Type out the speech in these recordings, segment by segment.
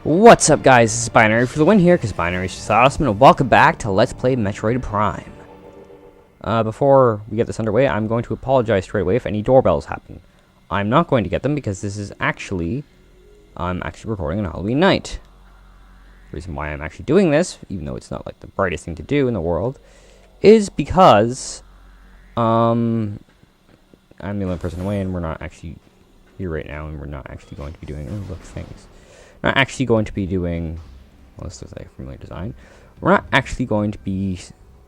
What's up, guys? This is Binary for the win here, because Binary is just awesome, and welcome back to Let's Play Metroid Prime. Before we get this underway, I'm going to apologize straight away if any doorbells happen. I'm not going to get them because this is actually... I'm actually recording on Halloween night. The reason why I'm actually doing this, even though it's not like the brightest thing to do in the world, is because... I'm the only person away, and we're not actually here right now, and we're not actually going to be doing... Oh, look, things. We're not actually going to be doing... Well, this is like familiar design. We're not actually going to be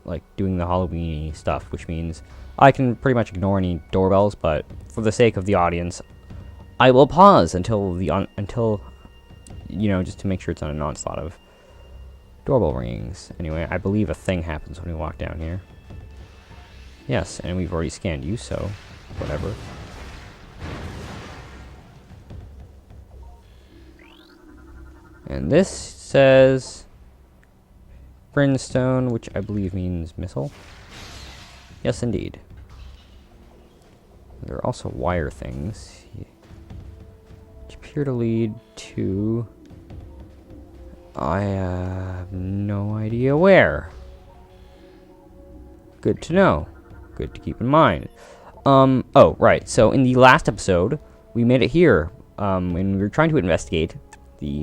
like doing the Halloween stuff, which means I can pretty much ignore any doorbells, but for the sake of the audience, I will pause until you know, just to make sure it's not an onslaught of doorbell ringings. Anyway, I believe a thing happens when we walk down here. Yes, and we've already scanned you, so whatever. And this says brimstone, which I believe means missile. Yes, indeed. There are also wire things, which appear to lead to... I have no idea where. Good to know. Good to keep in mind. Oh, right. So in the last episode, we made it here, when we were trying to investigate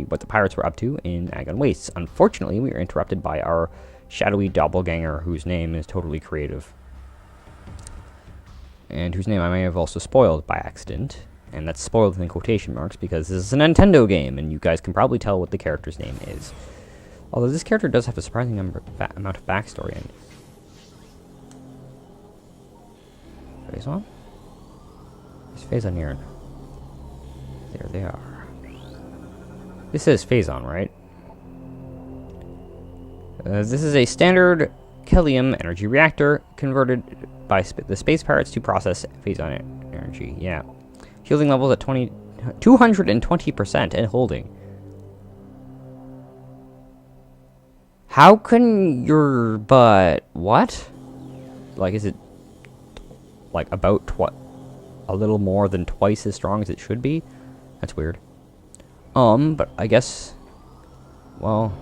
what the pirates were up to in Agon Wastes. Unfortunately, we were interrupted by our shadowy doppleganger, whose name is totally creative. And whose name I may have also spoiled by accident. And that's spoiled in quotation marks because this is a Nintendo game, and you guys can probably tell what the character's name is. Although this character does have a surprising amount of backstory in it. Phazon? Where's Phazon here? There they are. This is Phazon, right? This is a standard Kellium energy reactor converted by the space pirates to process Phazon energy. Yeah. Shielding levels at 220% and holding. How can your... But... What? Like, is it... Like, about a little more than twice as strong as it should be? That's weird. But I guess, well,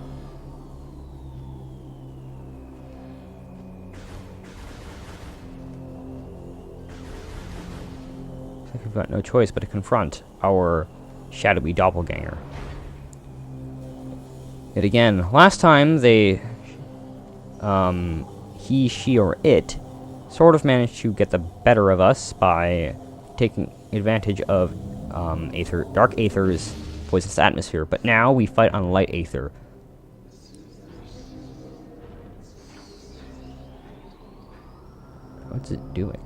I think we've got no choice but to confront our shadowy doppelganger. Yet again, last time they, he, she, or it sort of managed to get the better of us by taking advantage of, Aether, Dark Aether's poisonous atmosphere, but now we fight on light Aether. What's it doing?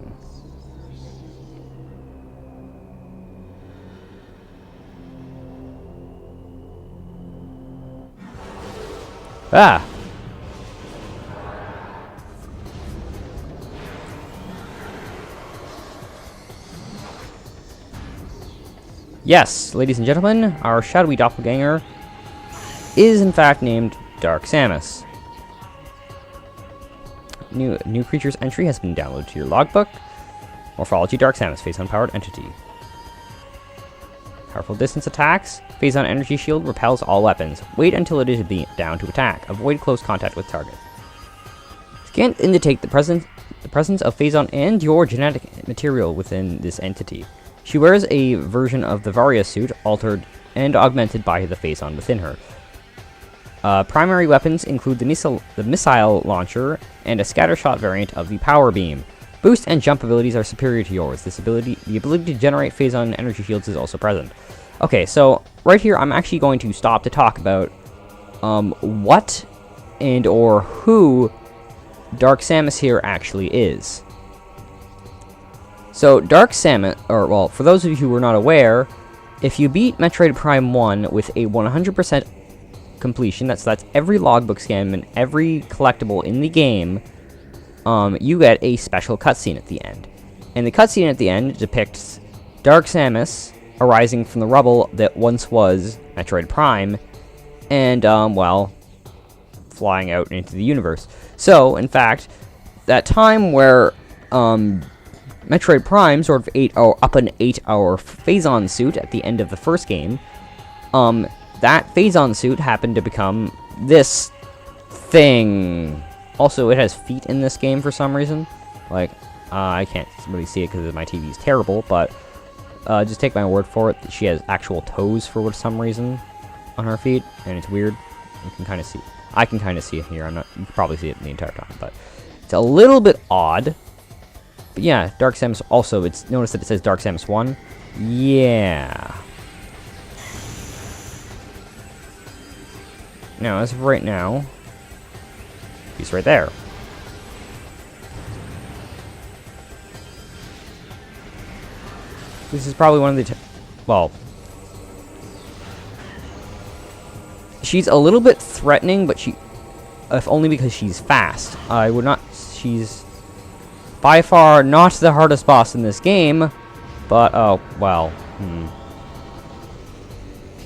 Ah! Yes, ladies and gentlemen, our shadowy doppelganger is in fact named Dark Samus. New creature's entry has been downloaded to your logbook. Morphology: Dark Samus, Phazon-powered entity. Powerful distance attacks. Phazon energy shield repels all weapons. Wait until it is down to attack. Avoid close contact with target. Scan indicate the presence of Phazon and your genetic material within this entity. She wears a version of the Varia suit, altered and augmented by the Phazon within her. Primary weapons include the missile launcher and a scattershot variant of the power beam. Boost and jump abilities are superior to yours. The ability to generate Phazon energy shields is also present. Okay, so right here I'm actually going to stop to talk about what and or who Dark Samus here actually is. So, Dark Samus, or, well, for those of you who are not aware, if you beat Metroid Prime 1 with a 100% completion, that's every logbook scan and every collectible in the game, you get a special cutscene at the end. And the cutscene at the end depicts Dark Samus arising from the rubble that once was Metroid Prime, and, well, flying out into the universe. So, in fact, that time where, Metroid Prime sort of up an 8-hour Phazon suit at the end of the first game, that Phazon suit happened to become this thing. Also, it has feet in this game for some reason. Like, I can't really see it because my TV is terrible, but just take my word for it that she has actual toes for some reason on her feet, and it's weird. You can kind of see. I can kind of see it here. You can probably see it the entire time, but it's a little bit odd. But yeah, Dark Samus also. Notice that it says Dark Samus 1. Yeah. Now, as of right now, he's right there. This is probably one of the... well... she's a little bit threatening, but if only because she's fast. I would not... she's by far not the hardest boss in this game, but, oh, well,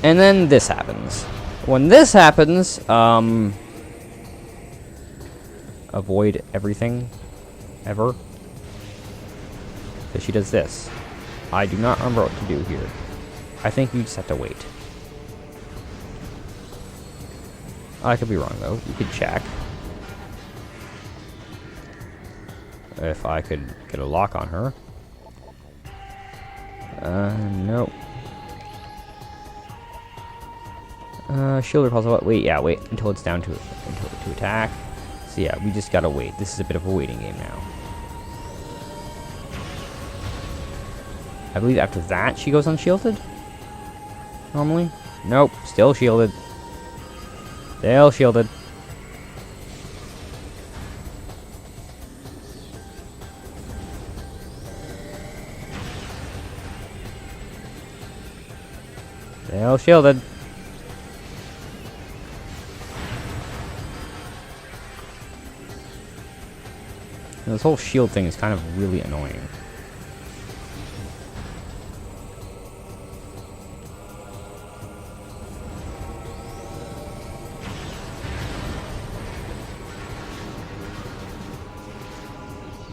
And then this happens. When this happens, avoid everything, ever. Because she does this. I do not remember what to do here. I think you just have to wait. I could be wrong, though. You could check. If I could get a lock on her. No. Shield repulse. Wait, yeah, wait until it's down to attack. So yeah, we just gotta wait. This is a bit of a waiting game now. I believe after that she goes unshielded. Normally, nope, still shielded. Still shielded. Still shielded. This whole shield thing is kind of really annoying.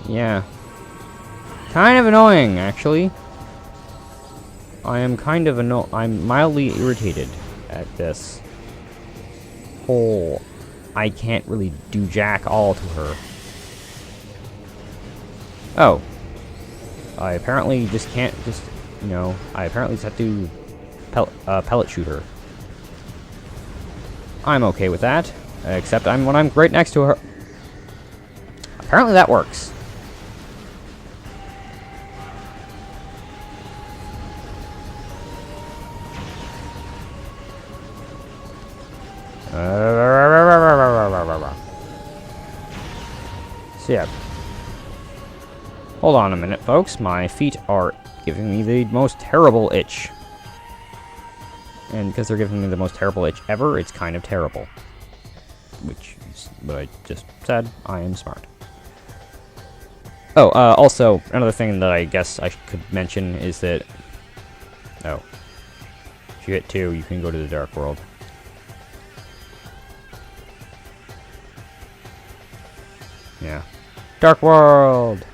Yeah. Kind of annoying, actually. I'm mildly irritated at this whole I can't really do jack all to her. Oh. I apparently just can't I apparently just have to pellet shoot her. I'm okay with that, except when I'm right next to her. Apparently that works. So yeah. Hold on a minute, folks. My feet are giving me the most terrible itch. And because they're giving me the most terrible itch ever, it's kind of terrible. Which is what I just said. I am smart. Oh, also, another thing that I guess I could mention is that... oh. If you hit 2, you can go to the Dark World. Yeah. Dark World!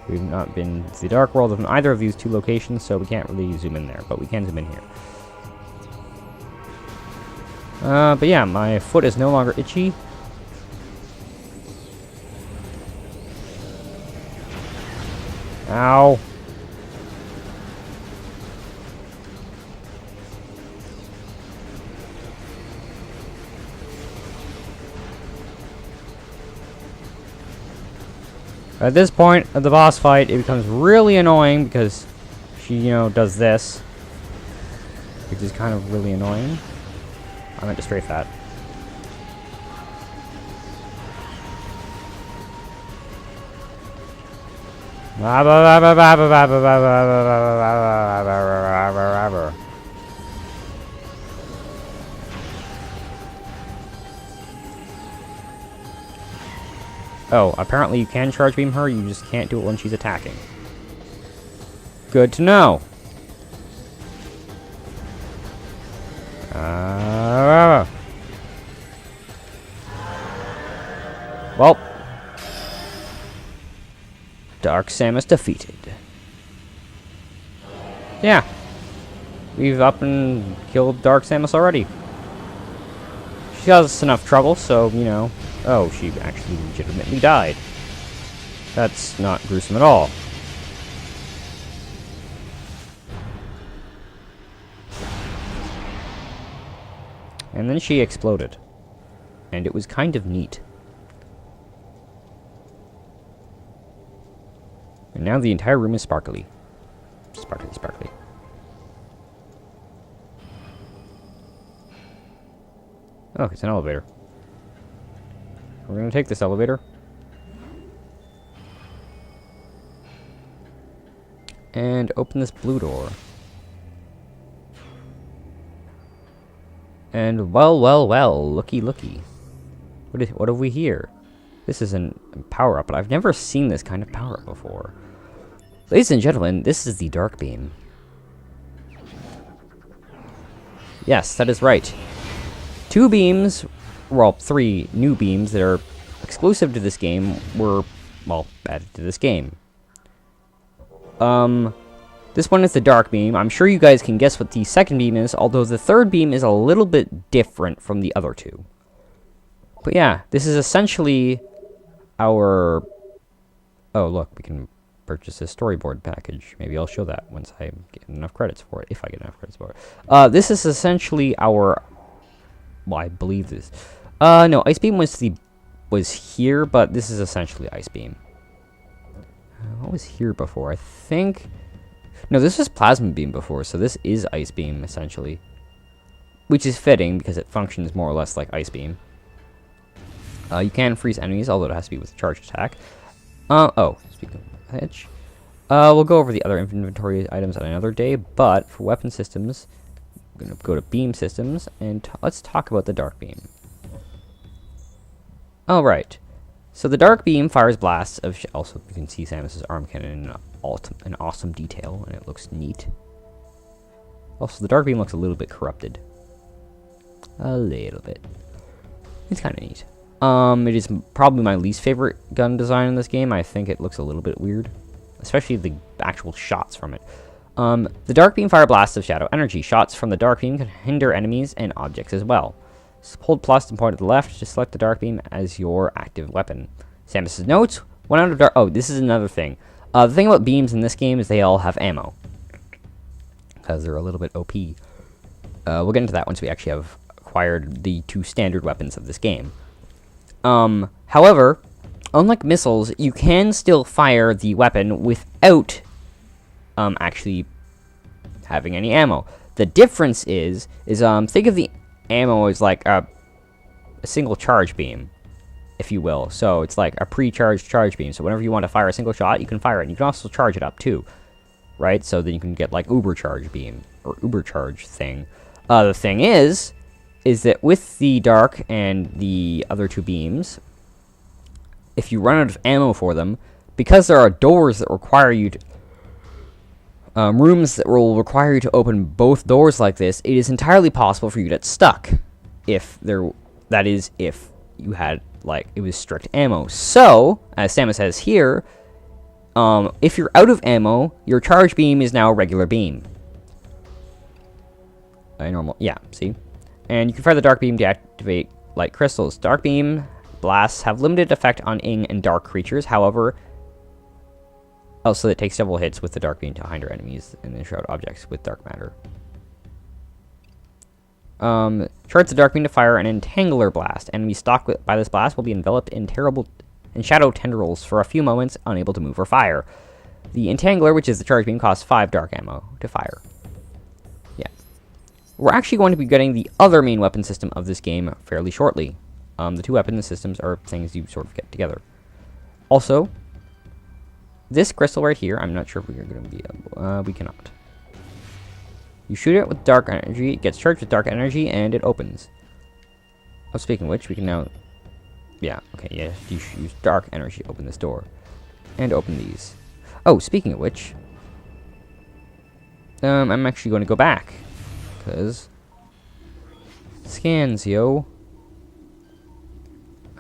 We've not been to the Dark World of either of these two locations, so we can't really zoom in there, but we can zoom in here. But yeah, my foot is no longer itchy. Ow. At this point of the boss fight, it becomes really annoying because she, does this. Which is kind of really annoying. I meant to strafe that. Oh, apparently you can charge beam her, you just can't do it when she's attacking. Good to know. Well. Dark Samus defeated. Yeah. We've up and killed Dark Samus already. She caused us enough trouble, so, you know... Oh, she actually legitimately died. That's not gruesome at all. And then she exploded. And it was kind of neat. And now the entire room is sparkly. Sparkly, sparkly. Oh, it's an elevator. We're gonna take this elevator. And open this blue door. And well, well, well, looky, looky. What have we here? This is a power-up, but I've never seen this kind of power-up before. Ladies and gentlemen, this is the Dark Beam. Yes, that is right. 2 beams, well, 3 new beams that are exclusive to this game were, well, added to this game. This one is the Dark Beam. I'm sure you guys can guess what the second beam is, although the third beam is a little bit different from the other 2. But yeah, this is essentially our... Oh, look, we can purchase a storyboard package. Maybe I'll show that once I get enough credits for it, if I get enough credits for it. This is essentially our... Well, I believe this. No, Ice Beam was here, but this is essentially Ice Beam. What was here before? I think... No, this was Plasma Beam before, so this is Ice Beam, essentially. Which is fitting, because it functions more or less like Ice Beam. You can freeze enemies, although it has to be with a charged attack. Oh, speaking of which... we'll go over the other inventory items on another day, but for weapon systems... I'm going to go to Beam Systems, and let's talk about the Dark Beam. Alright. So the Dark Beam fires blasts of... Also, you can see Samus's arm cannon in awesome detail, and it looks neat. Also, the Dark Beam looks a little bit corrupted. A little bit. It's kind of neat. It is probably my least favorite gun design in this game. I think it looks a little bit weird. Especially the actual shots from it. The Dark Beam fire blasts of shadow energy. Shots from the Dark Beam can hinder enemies and objects as well. Hold plus and point to the left to select the Dark Beam as your active weapon. Samus's notes. 1 out of dark... Oh, this is another thing. The thing about beams in this game is they all have ammo. Because they're a little bit OP. We'll get into that once we actually have acquired the 2 standard weapons of this game. However, unlike missiles, you can still fire the weapon without actually having any ammo. The difference is think of the ammo as like a single charge beam, if you will. So it's like a pre-charged charge beam. So whenever you want to fire a single shot, you can fire it. And you can also charge it up too, right? So then you can get like uber charge beam or uber charge thing. The thing is that with the dark and the other 2 beams, if you run out of ammo for them, because there are doors that require you to rooms that will require you to open both doors like this, it is entirely possible for you to get stuck. That is, if you had, like, it was strict ammo. So, as Samus says here, if you're out of ammo, your charge beam is now a regular beam. Yeah, see? And you can fire the Dark Beam to activate light crystals. Dark Beam blasts have limited effect on Ing and Dark creatures, however... Also, it takes several hits with the Dark Beam to hinder enemies and then shroud objects with dark matter. Charge the Dark Beam to fire an Entangler Blast. Enemies stalked by this blast will be enveloped in shadow tendrils for a few moments, unable to move or fire. The Entangler, which is the charge beam, costs 5 dark ammo to fire. Yeah. We're actually going to be getting the other main weapon system of this game fairly shortly. The 2 weapon systems are things you sort of get together. Also... This crystal right here, I'm not sure if we're going to be able... we cannot. You shoot it with dark energy, it gets charged with dark energy, and it opens. Oh, speaking of which, we can now... Yeah, okay, yeah, you use dark energy to open this door. And open these. Oh, speaking of which... I'm actually going to go back. Because... Scans, yo.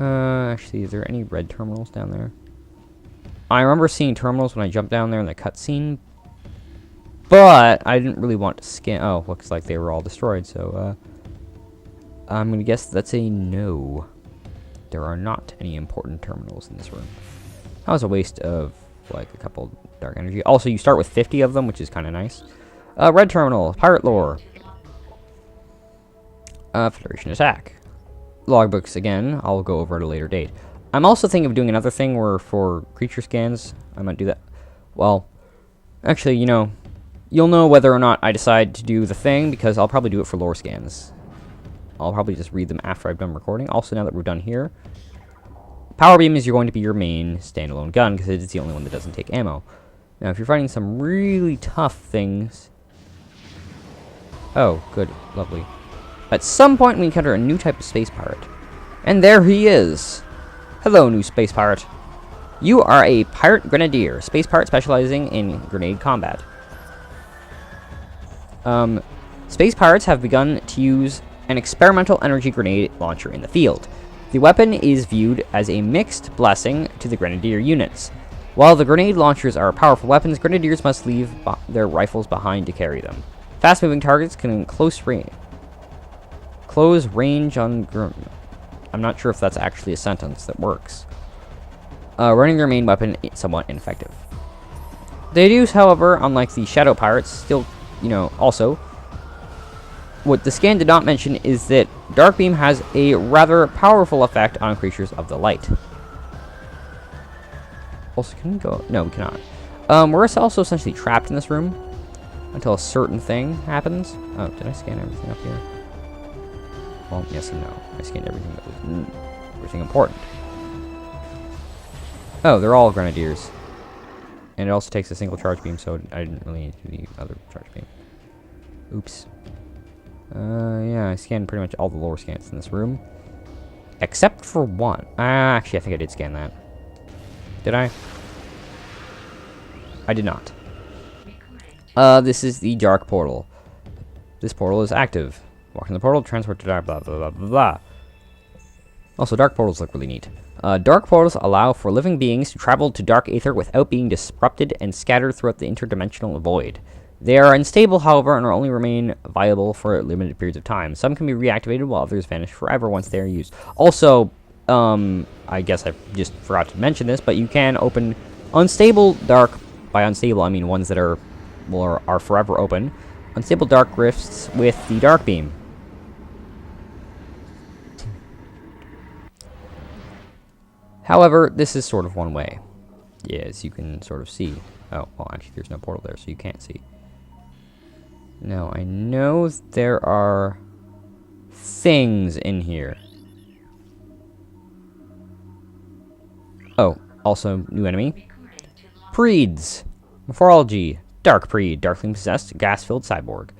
Actually, is there any red terminals down there? I remember seeing terminals when I jumped down there in the cutscene, but I didn't really want to scan. Oh, looks like they were all destroyed, so I'm gonna guess that's a no. There are not any important terminals in this room. That was a waste of, like, a couple dark energy. Also, you start with 50 of them, which is kind of nice. Red terminal, pirate lore. Federation attack. Logbooks again, I'll go over at a later date. I'm also thinking of doing another thing where for creature scans, I might do that. Well, actually, you know, you'll know whether or not I decide to do the thing, because I'll probably do it for lore scans. I'll probably just read them after I've done recording. Also, now that we're done here, Power Beam is going to be your main standalone gun, because it's the only one that doesn't take ammo. Now, if you're fighting some really tough things... Oh, good. Lovely. At some point, we encounter a new type of space pirate. And there he is! Hello, new space pirate. You are a pirate grenadier, space pirate specializing in grenade combat. Space pirates have begun to use an experimental energy grenade launcher in the field. The weapon is viewed as a mixed blessing to the grenadier units. While the grenade launchers are powerful weapons, grenadiers must leave their rifles behind to carry them. Fast-moving targets can close range on... I'm not sure if that's actually a sentence that works. Running their main weapon is somewhat ineffective. They do, however, unlike the shadow pirates, still, you know, also... What the scan did not mention is that Dark Beam has a rather powerful effect on creatures of the light. Also, can we go? No, we cannot. We're also essentially trapped in this room until a certain thing happens. Oh, did I scan everything up here? Well, yes and no. I scanned everything that was everything important. Oh, they're all grenadiers. And it also takes a single charge beam, so I didn't really need to do the other charge beam. Oops. Yeah, I scanned pretty much all the lore scans in this room. Except for one. Actually, I think I did scan that. Did I? I did not. This is the Dark Portal. This portal is active. Walk in the portal, transport to dark, blah, blah, blah, blah, blah. Also, dark portals look really neat. Dark portals allow for living beings to travel to dark aether without being disrupted and scattered throughout the interdimensional void. They are unstable, however, and will only remain viable for limited periods of time. Some can be reactivated, while others vanish forever once they are used. Also, I guess I just forgot to mention this, but you can open unstable dark... By unstable, I mean ones that are forever open. Unstable dark rifts with the Dark Beam. However, this is sort of one way. Yes, you can sort of see. Oh, well, actually, there's no portal there, so you can't see. No, I know there are things in here. Oh, also, new enemy. Preeds. Morphology. Dark Preed. Darkly possessed, gas-filled cyborg.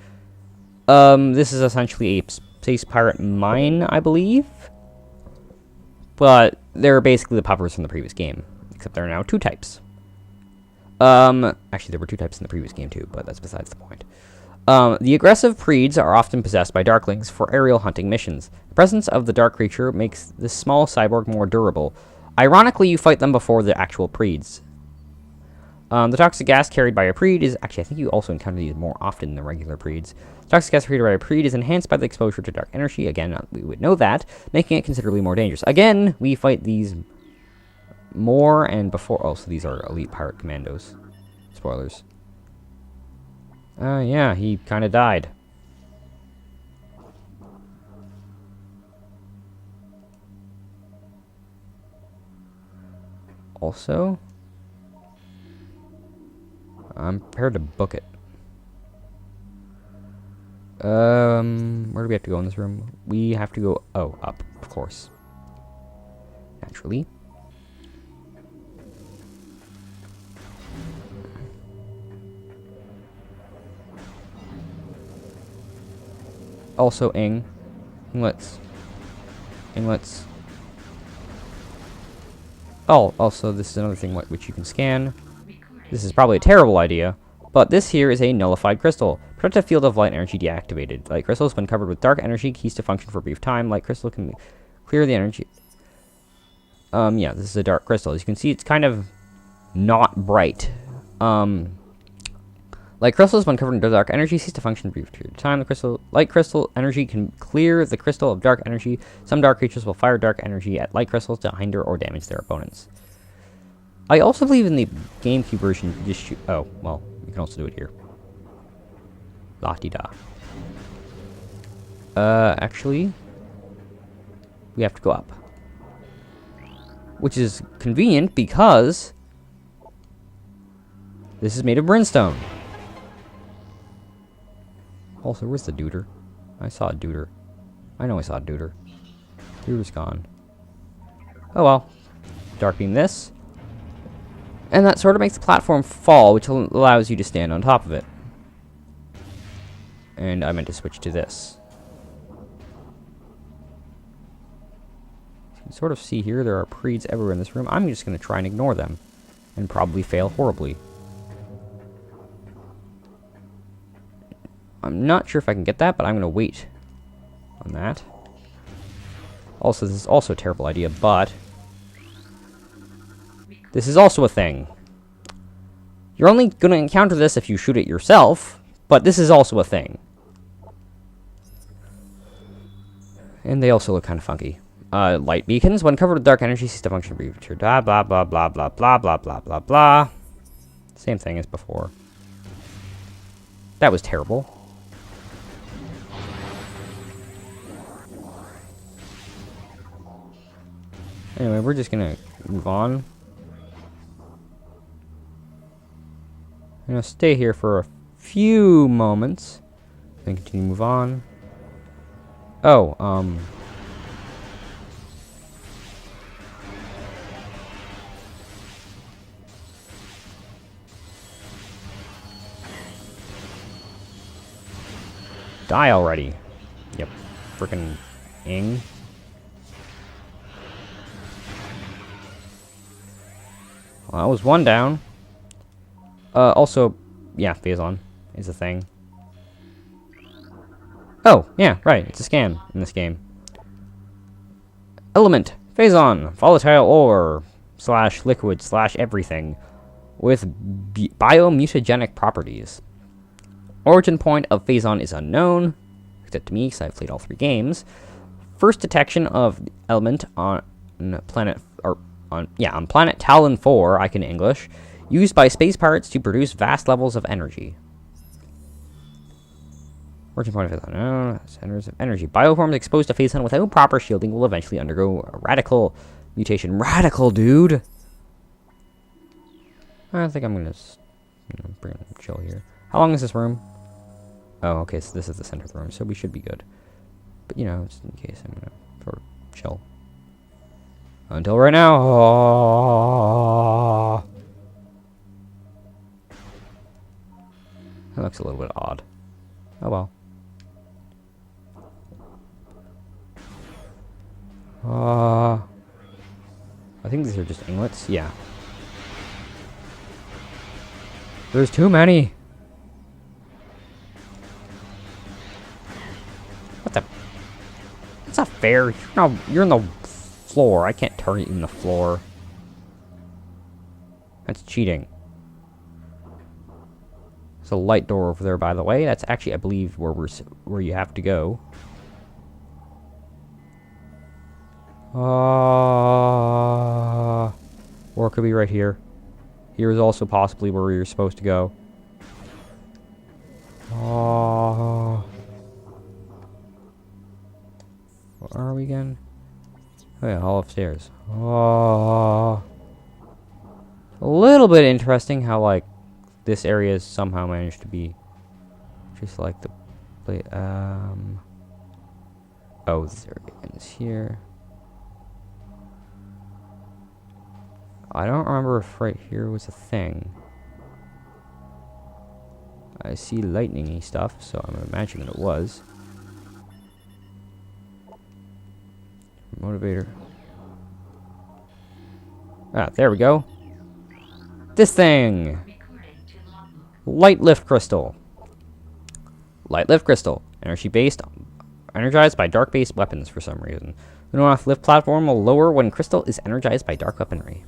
This is essentially a space pirate mine, I believe. But they're basically the puppers from the previous game. Except there are now two types. Actually, there were two types in the previous game, too, but that's besides the point. The aggressive Preeds are often possessed by Darklings for aerial hunting missions. The presence of the dark creature makes this small cyborg more durable. Ironically, you fight them before the actual Preeds. The toxic gas carried by a Preed is... Actually, I think you also encounter these more often than regular Preeds. The toxic gas carried by a Preed is enhanced by the exposure to dark energy. Again, we would know that, making it considerably more dangerous. Again, we fight these more and before... Oh, so these are elite pirate commandos. Spoilers. Yeah, he kind of died. Also, I'm prepared to book it. Where do we have to go in this room? We have to go... Oh, up, of course. Naturally. Also, inglets. Inglets. Oh, also, this is another thing which you can scan. This is probably a terrible idea, but this here is a nullified crystal. Protective field of light energy deactivated. Light crystals, when covered with dark energy, cease to function for a brief time. Light crystal can clear the energy. Yeah, this is a dark crystal. As you can see, it's kind of not bright. Light crystals, when covered in dark energy, cease to function for a period of time. Light crystal energy can clear the crystal of dark energy. Some dark creatures will fire dark energy at light crystals to hinder or damage their opponents. I also believe in the GameCube version, you just shoot. Oh, well, you can also do it here. La-di-da. Actually, we have to go up. Which is convenient because this is made of brimstone. Also, where's the duder? I saw a duder. I know I saw a duder. Duder's gone. Oh well. Dark beam this. And that sort of makes the platform fall, which allows you to stand on top of it. And I meant to switch to this. You can sort of see here there are preeds everywhere in this room. I'm just going to try and ignore them. And probably fail horribly. I'm not sure if I can get that, but I'm going to wait on that. Also, this is also a terrible idea, but this is also a thing. You're only going to encounter this if you shoot it yourself, but this is also a thing. And they also look kind of funky. Light beacons, when covered with dark energy, cease to function briefly. Blah, blah, blah, blah, blah, blah, blah, blah, blah, blah. Same thing as before. That was terrible. Anyway, we're just gonna move on. I'm gonna stay here for a few moments. Then continue to move on. Oh, die already. Yep. Frickin' ing. Well, that was one down. Also, yeah, Phazon is a thing. Oh, yeah, right. It's a scan in this game. Element. Phazon. Volatile ore. / liquid / everything. With biomutagenic properties. Origin point of Phazon is unknown. Except to me, because I've played all 3 games. First detection of the element on planet... on planet Talon 4, I can English, used by space pirates to produce vast levels of energy. Origin point of Phazon, centers of energy. Bioforms exposed to Phazon without proper shielding will eventually undergo a radical mutation. Radical, dude! I think I'm gonna bring a chill here. How long is this room? Oh, okay, so this is the center of the room, so we should be good. But, just in case, I'm gonna sort of chill. Until right now. Oh. That looks a little bit odd. Oh well. I think these are just inglets. Yeah. There's too many. What the? That's not fair. You're in the floor. I can't target you in the floor. That's cheating. There's a light door over there, by the way. That's actually, I believe, where you have to go. Or it could be right here. Here is also possibly where you're supposed to go. Where are we again? Oh yeah, all upstairs. A little bit interesting how, like, this area has somehow managed to be just like the play. Oh, this area ends here. I don't remember if right here was a thing. I see lightning-y stuff, so I'm imagining it was. Motivator. Ah, there we go. This thing! Light lift crystal. Light lift crystal. Energy-based, energized by dark-based weapons for some reason. The North lift platform will lower when crystal is energized by dark weaponry.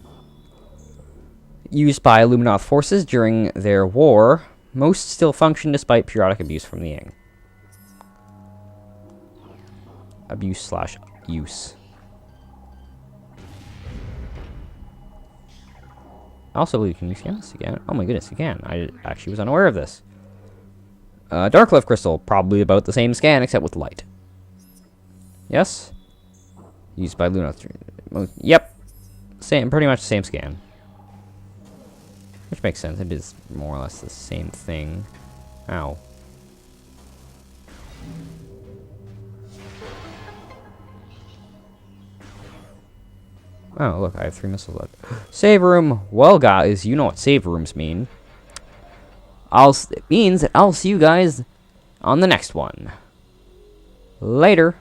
Used by Luminoth forces during their war, most still function despite periodic abuse from the Ying. Abuse/use. I also believe, can you scan this again? Oh my goodness, you can. I actually was unaware of this. Dark Clef Crystal, probably about the same scan, except with light. Yes? Used by Luminoth. Yep. Same, pretty much the same scan. Which makes sense, it is more or less the same thing. Ow. Oh, look, I have 3 missiles left. Save room! Well, guys, you know what save rooms mean. It means that I'll see you guys on the next one. Later.